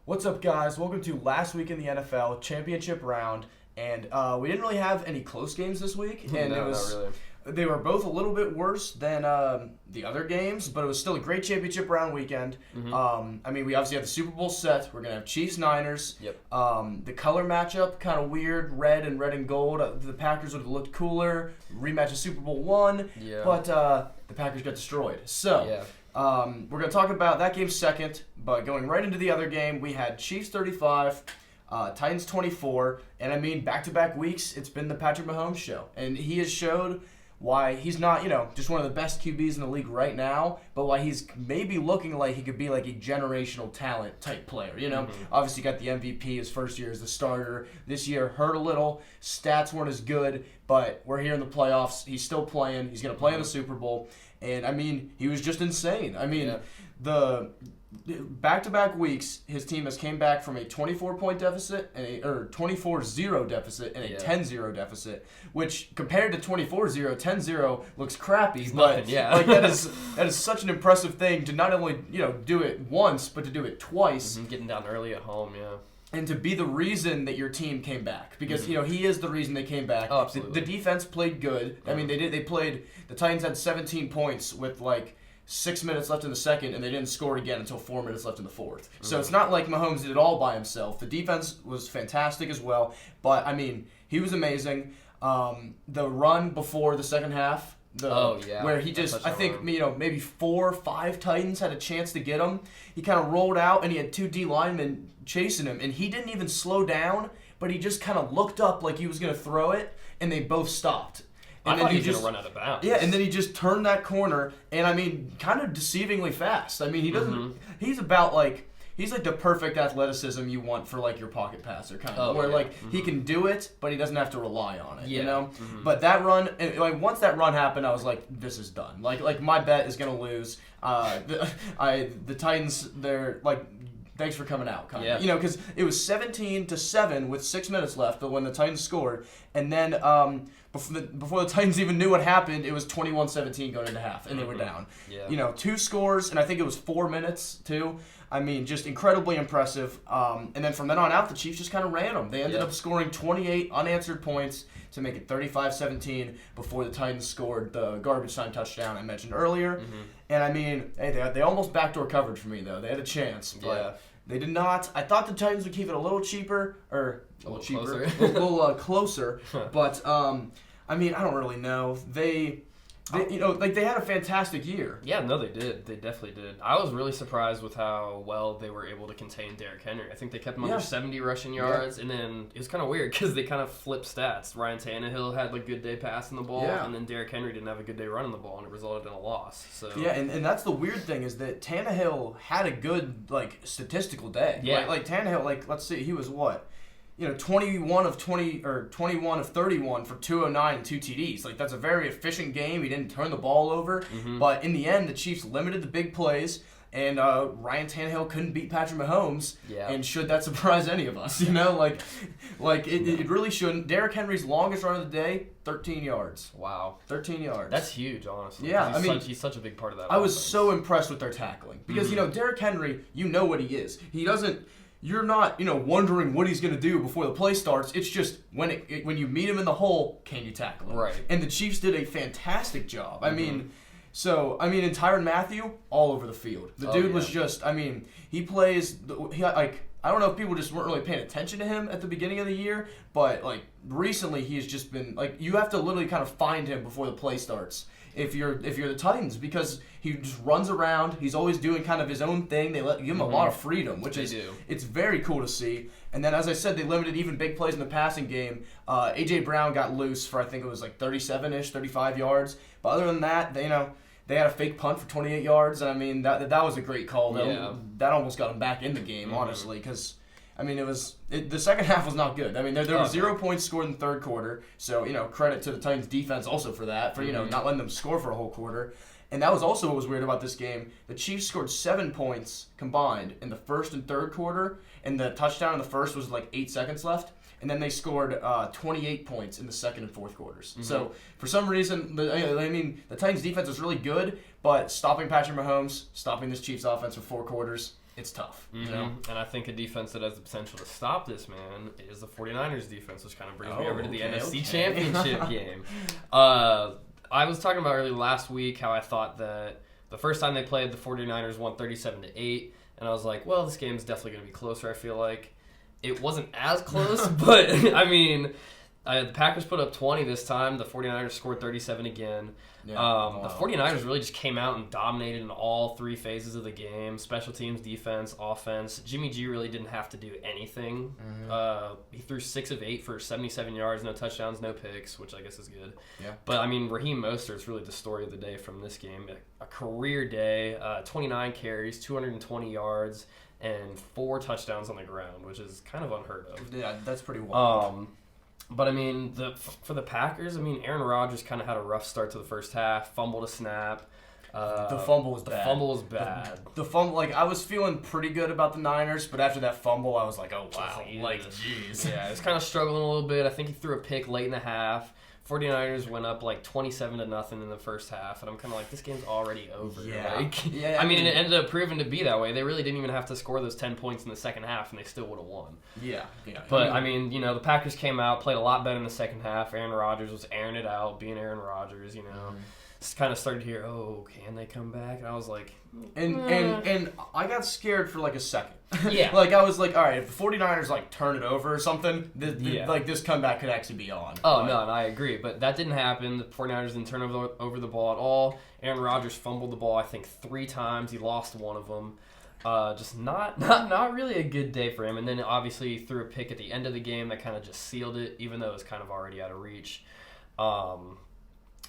What's up, guys? Welcome to last week in the NFL championship round, and we didn't really have any close games this week, and No, it was not really. they were both a little bit worse than the other games, but it was still a great championship round weekend. I mean, we obviously have the Super Bowl set. We're gonna have Chiefs Niners. Yep. The color matchup kind of weird, red and gold. The Packers would have looked cooler. Rematch of Super Bowl one, Yeah. but the Packers got destroyed. So. Yeah. We're going to talk about that game second, but going right into the other game, we had Chiefs 35, Titans 24, and I mean, back-to-back weeks, it's been the Patrick Mahomes show, and he has showed why he's not, just one of the best QBs in the league right now, but why he's maybe looking like he could be like a generational talent type player, Obviously got the MVP his first year as the starter. This year hurt a little, stats weren't as good, but we're here in the playoffs. He's still playing. He's going to play in the Super Bowl. And, I mean, he was just insane. I mean, the back-to-back weeks, his team has came back from a 24-point deficit or 24-0 deficit and a 10-0 deficit, which compared to 24-0, 10-0 looks crappy. It's but nothing, yeah. like that is such an impressive thing to not only do it once, but to do it twice. Getting down early at home, yeah. And to be the reason that your team came back, because he is the reason they came back. Oh, absolutely. The defense played good. I mean, they played. The Titans had 17 points with like 6 minutes left in the second, and they didn't score again until 4 minutes left in the fourth. So it's not like Mahomes did it all by himself. The defense was fantastic as well, but I mean, he was amazing. The run before the second half. Where he just, I think, maybe 4 or 5 Titans had a chance to get him. He kind of rolled out, and he had 2 D linemen chasing him, and he didn't even slow down, but he just kind of looked up like he was going to throw it, and they both stopped. And I thought he was going to run out of bounds. Yeah, and then he just turned that corner, and I mean, kind of deceivingly fast. I mean, he doesn't. He's about like. He's like the perfect athleticism you want for like your pocket passer kind of, where like he can do it, but he doesn't have to rely on it, But that run, like once that run happened, I was like, this is done. Like my bet is gonna lose. The Titans, they're like, thanks for coming out, kind of, because it was 17-7 with 6 minutes left, but when the Titans scored, and then before the Titans even knew what happened, it was 21-17 going into half, and they were down. 2 scores, and I think it was 4 minutes too. I mean, just incredibly impressive. And then from then on out, the Chiefs just kind of ran them. They ended up scoring 28 unanswered points to make it 35-17 before the Titans scored the garbage time touchdown I mentioned earlier. And I mean, hey, they almost backdoor covered for me, though. They had a chance, but they did not. I thought the Titans would keep it a little cheaper, or a little cheaper, a little closer. But, I mean, I don't really know. They had a fantastic year. Yeah, no, they did. They definitely did. I was really surprised with how well they were able to contain Derrick Henry. I think they kept him under 70 rushing yards, and then it was kind of weird because they kind of flipped stats. Ryan Tannehill had a good day passing the ball, and then Derrick Henry didn't have a good day running the ball, and it resulted in a loss. So yeah, and that's the weird thing is that Tannehill had a good statistical day. Yeah, like Tannehill, let's see, he was what? 21 of 20 or 21 of 31 for 209 and 2 TDs. Like, that's a very efficient game. He didn't turn the ball over. But in the end, the Chiefs limited the big plays, and Ryan Tannehill couldn't beat Patrick Mahomes. Yeah. And should that surprise any of us? It really shouldn't. Derrick Henry's longest run of the day, 13 yards. Wow. 13 yards. That's huge, honestly. Yeah, he's such a big part of that. I was so impressed with their tackling. Because, Derrick Henry, you know what he is. He doesn't... You're not, wondering what he's going to do before the play starts. It's just when you meet him in the hole, can you tackle him? Right. And the Chiefs did a fantastic job. I mean, and Tyrann Mathieu, all over the field. The dude was just, he plays, I don't know if people just weren't really paying attention to him at the beginning of the year, but, recently he's just been, you have to literally kind of find him before the play starts. If you're the Titans, because he just runs around, he's always doing kind of his own thing. They give him a lot of freedom, which it's very cool to see. And then, as I said, they limited even big plays in the passing game. A.J. Brown got loose for I think it was 37-ish, 35 yards. But other than that, they had a fake punt for 28 yards, and I mean that was a great call. That almost got them back in the game, honestly, because. The second half was not good. There were 0 points scored in the third quarter, so, credit to the Titans defense also for that, for, not letting them score for a whole quarter. And that was also what was weird about this game. The Chiefs scored 7 points combined in the first and third quarter, and the touchdown in the first was 8 seconds left. And then they scored 28 points in the second and fourth quarters. So, for some reason, the Titans defense was really good, but stopping Patrick Mahomes, stopping this Chiefs offense for 4 quarters, it's tough. Mm-hmm. You know? And I think a defense that has the potential to stop this, man, is the 49ers defense, which kind of brings me over to the NFC Championship game. I was talking about earlier last week how I thought that the first time they played, the 49ers won 37-8, and I was like, well, this game's definitely going to be closer, I feel like. It wasn't as close, but, I mean, the Packers put up 20 this time. The 49ers scored 37 again. Yeah, The 49ers really just came out and dominated in all three phases of the game. Special teams, defense, offense. Jimmy G really didn't have to do anything. Mm-hmm. He threw 6 of 8 for 77 yards, no touchdowns, no picks, which I guess is good. Yeah. But, I mean, Raheem Mostert's really the story of the day from this game. A career day, 29 carries, 220 yards, and 4 touchdowns on the ground, which is kind of unheard of. Yeah, that's pretty wild. But, I mean, for the Packers, I mean, Aaron Rodgers kind of had a rough start to the first half, fumbled a snap. The fumble was bad. The fumble was bad. The fumble, like, I was feeling pretty good about the Niners, but after that fumble, I was like, oh, wow. Like, jeez. Yeah, he was kind of struggling a little bit. I think he threw a pick late in the half. 49ers went up like 27-0 in the first half, and I'm kind of like, this game's already over. Yeah. I mean, it ended up proving to be that way. They really didn't even have to score those 10 points in the second half, and they still would have won. Yeah. But, I mean, you know, the Packers came out, played a lot better in the second half. Aaron Rodgers was airing it out, being Aaron Rodgers, you know. Mm-hmm. Just kind of started to hear, oh, can they come back? And I was like, and I got scared for like a second. Yeah. Like, I was like, all right, if the 49ers like turn it over or something, like this comeback could actually be on. Oh, no, and I agree. But that didn't happen. The 49ers didn't turn over the ball at all. Aaron Rodgers fumbled the ball, I think, 3 times. He lost one of them. Just not really a good day for him. And then obviously he threw a pick at the end of the game that kind of just sealed it, even though it was kind of already out of reach.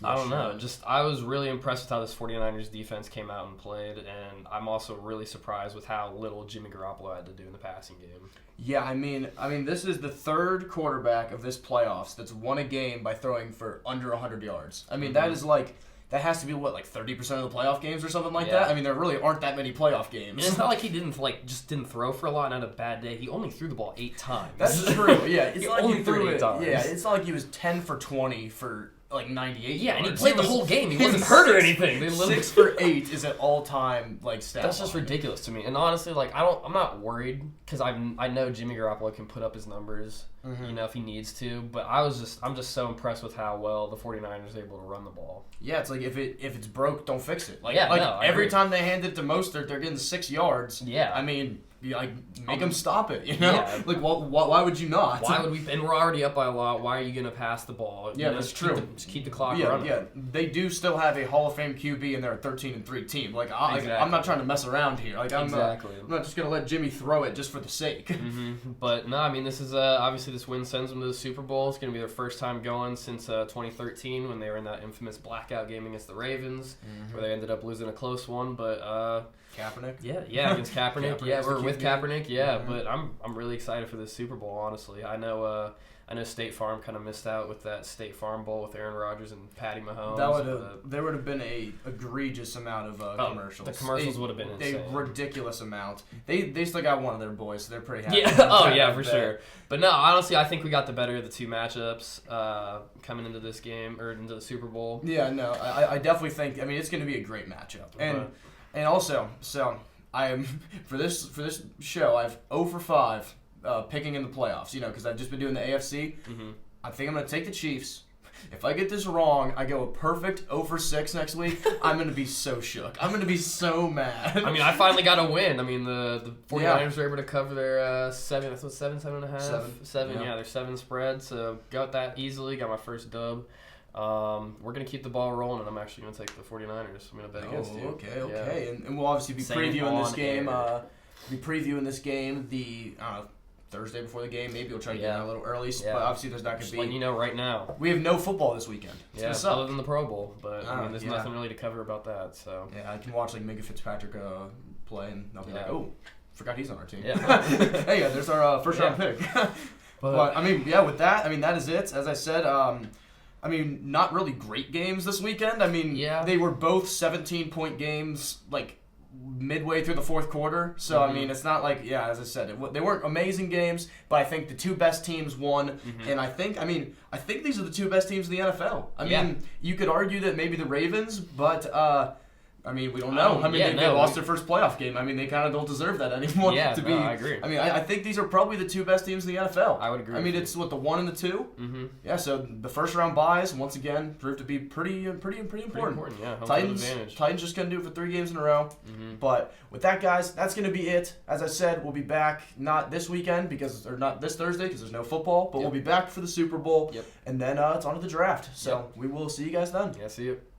I don't know. Just I was really impressed with how this 49ers defense came out and played, and I'm also really surprised with how little Jimmy Garoppolo had to do in the passing game. Yeah, I mean, this is the third quarterback of this playoffs that's won a game by throwing for under 100 yards. I mean, that is like that has to be what, like 30% of the playoff games or something like that. I mean, there really aren't that many playoff games. And it's not like he didn't didn't throw for a lot and had a bad day. He only threw the ball 8 times. That's true. Yeah, it's he like only he threw 8 times. Yeah, it's not like he was 10 for 20 for like 98 Yeah, yards. and he played the whole game. He wasn't hurt or anything. 6 for 8 is an all-time like stat. That's just ridiculous to me. And honestly, like I'm not worried because I know Jimmy Garoppolo can put up his numbers, you know, if he needs to. But I'm just so impressed with how well the 49ers are able to run the ball. Yeah, it's like if it's broke, don't fix it. Like I every agree. time they hand it to Mostert, they're getting 6 yards. Yeah, I mean, like make them stop it. You know, like why would you not? Why would we? And we're already up by a lot. Why are you gonna pass the ball? Yeah, that's true. Just keep the clock running. Yeah, they do still have a Hall of Fame QB and they're a 13-3 team. Like I'm not trying to mess around here. Like I'm not just gonna let Jimmy throw it just for the sake. Mm-hmm. But no, I mean this is obviously this win sends them to the Super Bowl. It's gonna be their first time going since 2013 when they were in that infamous blackout game against the Ravens, where they ended up losing a close one. But Kaepernick. Yeah, against Kaepernick. Yeah, we're with Kaepernick. Yeah, but I'm really excited for this Super Bowl. Honestly, I know State Farm kind of missed out with that State Farm Bowl with Aaron Rodgers and Patty Mahomes. There would have been a egregious amount of commercials. The commercials would have been insane. A ridiculous amount. They still got one of their boys, so they're pretty happy. Yeah, for sure. But no, honestly, I think we got the better of the 2 matchups coming into this game or into the Super Bowl. Yeah, no, I definitely think. I mean, it's going to be a great matchup, and also, so I am for this show, I've 0 for 5 picking in the playoffs. You know, because I've just been doing the AFC. Mm-hmm. I think I'm going to take the Chiefs. If I get this wrong, I go a perfect 0 for 6 next week. I'm going to be so shook. I'm going to be so mad. I mean, I finally got a win. I mean, the 49ers were able to cover their 7.5? 7. Yeah, their 7 spread. So got that easily. Got my first dub. We're going to keep the ball rolling, and I'm actually going to take the 49ers. I'm going to bet against you. Okay. Yeah. And we'll obviously be previewing this game. The Thursday before the game. Maybe we'll try to get out a little early, but obviously there's not going to be... letting you know right now. We have no football this weekend. It's other than the Pro Bowl, but I mean, there's nothing really to cover about that. So yeah, I can watch like Minka Fitzpatrick play, and I'll be like, oh, forgot he's on our team. Yeah. Hey, there's our first round pick. But I mean, with that, I mean that is it. As I said, I mean, not really great games this weekend. I mean, they were both 17-point games, like midway through the fourth quarter. So, I mean, it's not like, as I said, they weren't amazing games, but I think the 2 best teams won. And I think these are the 2 best teams in the NFL. I mean, you could argue that maybe the Ravens, but I mean, we don't know. They lost their first playoff game. I mean, they kind of don't deserve that anymore. Yeah, I agree. I mean, I think these are probably the two best teams in the NFL. I would agree. I mean, it's what, the 1 and the 2. Mm-hmm. Yeah. So the first round buys once again proved to be pretty important. Yeah. Home Titans just gonna do it for 3 games in a row. Mm-hmm. But with that, guys, that's gonna be it. As I said, we'll be back not this weekend not this Thursday because there's no football, but we'll be back for the Super Bowl. Yep. And then it's on to the draft. So we will see you guys then. Yeah. See you.